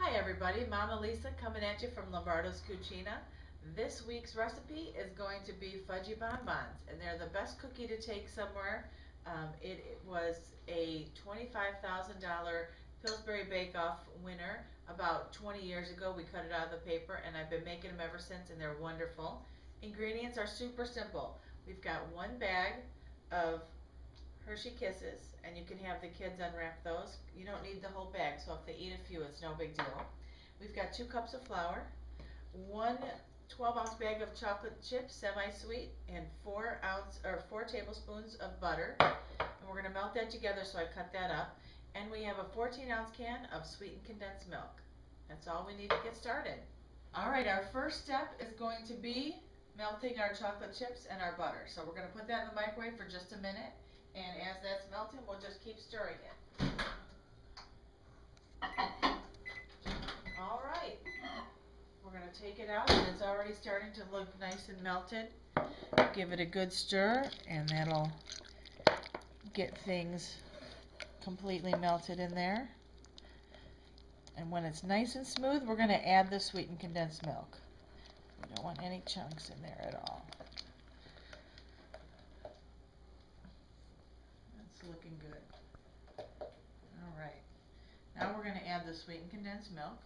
Hi everybody, Mama Lisa coming at you from Lombardo's Cucina. This week's recipe is going to be fudgy bonbons, and they're the best cookie to take somewhere. It was a $25,000 Pillsbury Bake Off winner about 20 years ago. We cut it out of the paper and I've been making them ever since, and they're wonderful. Ingredients are super simple. We've got one bag of Hershey Kisses, and you can have the kids unwrap those. You don't need the whole bag, so if they eat a few, it's no big deal. We've got 2 cups of flour, one 12-ounce bag of chocolate chips, semi-sweet, and 4 tablespoons of butter. And we're going to melt that together, so I cut that up. And we have a 14-ounce can of sweetened condensed milk. That's all we need to get started. All right, our first step is going to be melting our chocolate chips and our butter. So we're going to put that in the microwave for just a minute. And as that's melting, we'll just keep stirring it. All right, we're going to take it out, and it's already starting to look nice and melted. Give it a good stir, and that'll get things completely melted in there. And when it's nice and smooth, we're going to add the sweetened condensed milk. We don't want any chunks in there at all. Looking good. All right, now we're going to add the sweetened condensed milk.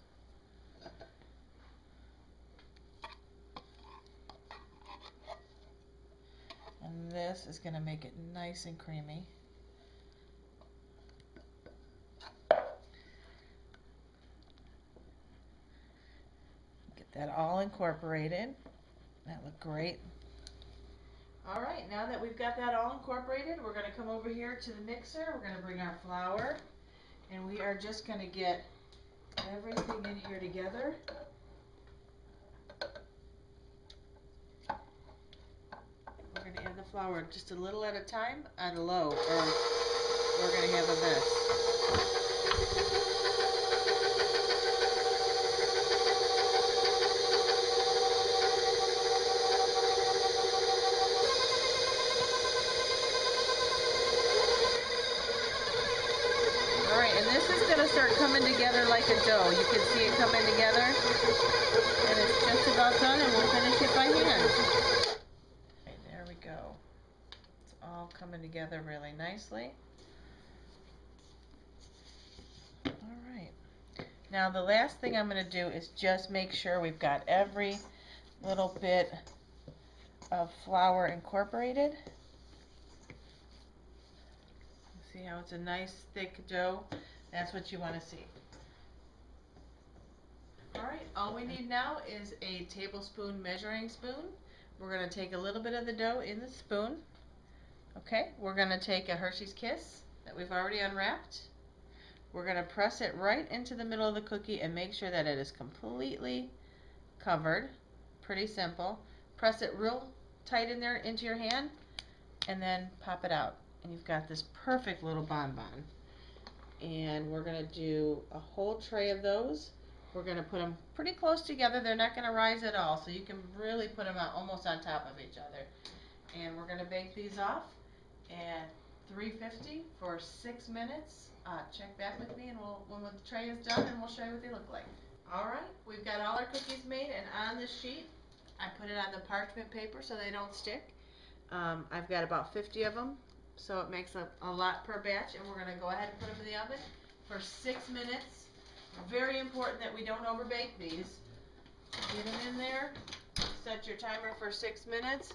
And this is going to make it nice and creamy. Get that all incorporated. That looked great. Alright, now that we've got that all incorporated, we're going to come over here to the mixer. We're going to bring our flour, and we are just going to get everything in here together. We're going to add the flour just a little at a time on low, or we're going to have a mess. And this is going to start coming together like a dough. You can see it coming together, and it's just about done, and we'll finish it by hand. Okay, there we go. It's all coming together really nicely. All right. Now the last thing I'm going to do is just make sure we've got every little bit of flour incorporated. See how it's a nice thick dough? That's what you want to see. Alright, all we need now is a tablespoon measuring spoon. We're going to take a little bit of the dough in the spoon. Okay, we're going to take a Hershey's Kiss that we've already unwrapped. We're going to press it right into the middle of the cookie and make sure that it is completely covered. Pretty simple. Press it real tight in there into your hand, and then pop it out. And you've got this perfect little bonbon. And we're going to do a whole tray of those. We're going to put them pretty close together. They're not going to rise at all, so you can really put them out almost on top of each other. And we're going to bake these off at 350 for 6 minutes. Check back with me, and when the tray is done, and we'll show you what they look like. Alright, we've got all our cookies made, and on this sheet, I put it on the parchment paper so they don't stick. I've got about 50 of them. So it makes a lot per batch, and we're going to go ahead and put them in the oven for 6 minutes. Very important that we don't overbake these. Get them in there, set your timer for 6 minutes,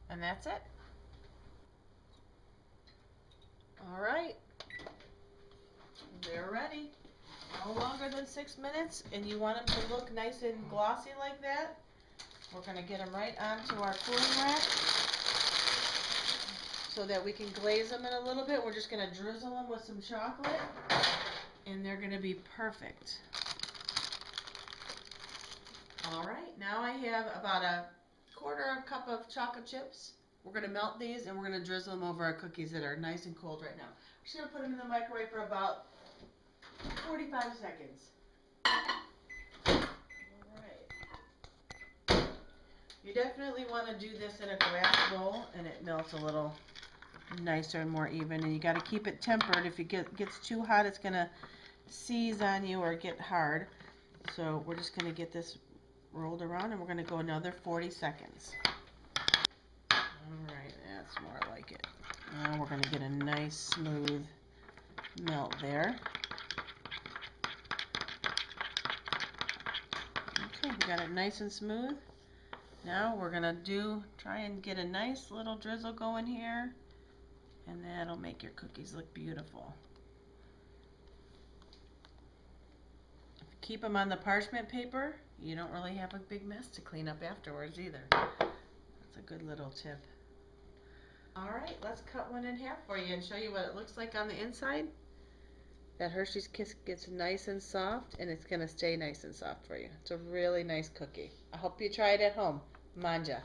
and that's it. Alright, they're ready. No longer than 6 minutes, and you want them to look nice and glossy like that. We're going to get them right onto our cooling rack, so that we can glaze them in a little bit. We're just going to drizzle them with some chocolate, and they're going to be perfect. Alright, now I have about a quarter cup of chocolate chips. We're going to melt these, and we're going to drizzle them over our cookies that are nice and cold right now. I'm just going to put them in the microwave for about 45 seconds. Alright. You definitely want to do this in a glass bowl, and it melts a little nicer and more even, and you got to keep it tempered. If it gets too hot, it's going to seize on you or get hard. So we're just going to get this rolled around, and we're going to go another 40 seconds. Alright, that's more like it. Now we're going to get a nice smooth melt there. Okay, we got it nice and smooth. Now we're going to try and get a nice little drizzle going here, and that'll make your cookies look beautiful. Keep them on the parchment paper. You don't really have a big mess to clean up afterwards either. That's a good little tip. Alright, let's cut one in half for you and show you what it looks like on the inside. That Hershey's Kiss gets nice and soft, and it's going to stay nice and soft for you. It's a really nice cookie. I hope you try it at home. Manja.